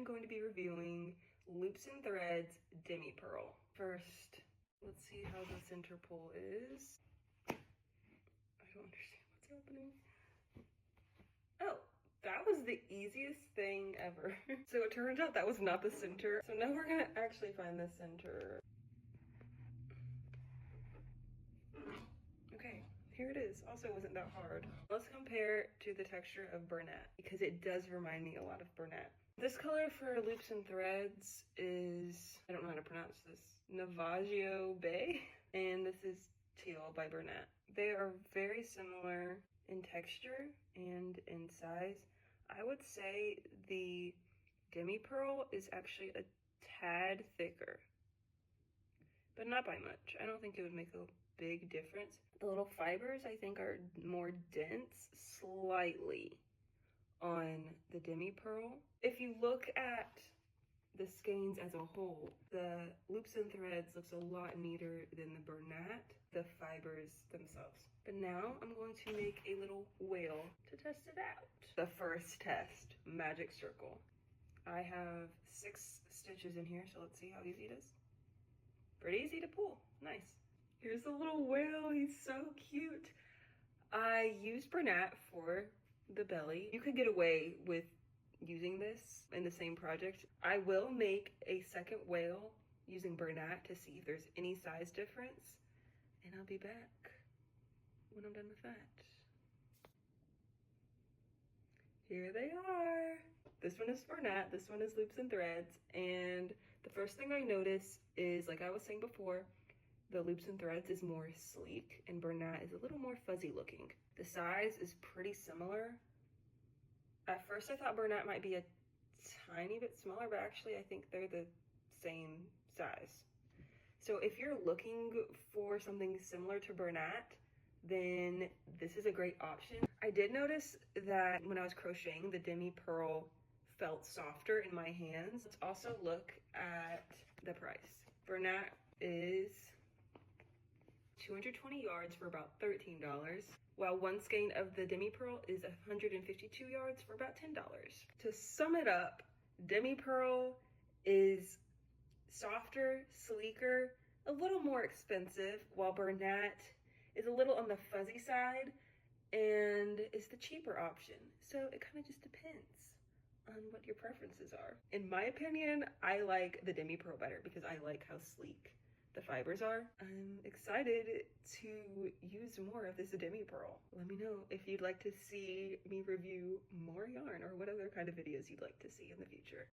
going to be reviewing Loops and Threads Demi Purl. First, let's see how the center pull is. I don't understand what's happening. Oh, that was the easiest thing ever. So it turns out that was not the center. So now we're gonna actually find the center. Okay, here it is. Also wasn't that hard. Let's compare to the texture of Bernat, because it does remind me a lot of Bernat. This color for Loops and Threads is, I don't know how to pronounce this, Navajo Bay, and this is Teal by Bernat. They are very similar in texture and in size. I would say the Demi Purl is actually a tad thicker, but not by much. I don't think it would make a big difference. The little fibers I think are more dense slightly on the Demi Purl. If you look at the skeins as a whole, the Loops and Threads looks a lot neater than the Bernat, the fibers themselves. But now I'm going to make a little whale to test it out. The first test, magic circle. I have 6 stitches in here, so let's see how easy it is. Pretty easy to pull, nice. Here's the little whale, he's so cute. I used Bernat for the belly. You could get away with using this in the same project. I will make a second whale using Bernat to see if there's any size difference, and I'll be back when I'm done with that. Here they are. This one is Bernat, this one is Loops and Threads, and the first thing I notice is, like I was saying before, the Loops and Threads is more sleek and Bernat is a little more fuzzy looking. The size is pretty similar. At first I thought Bernat might be a tiny bit smaller, but actually I think they're the same size. So if you're looking for something similar to Bernat, then this is a great option. I did notice that when I was crocheting, the Demi Purl felt softer in my hands. Let's also look at the price. Bernat is 220 yards for about $13, while one skein of the Demi Purl is 152 yards for about $10. To sum it up, Demi Purl is softer, sleeker, a little more expensive, while Bernat is a little on the fuzzy side and is the cheaper option. So it kind of just depends on what your preferences are. In my opinion, I like the Demi Purl better because I like how sleek the fibers are. I'm excited to use more of this Demi Purl. Let me know if you'd like to see me review more yarn or what other kind of videos you'd like to see in the future.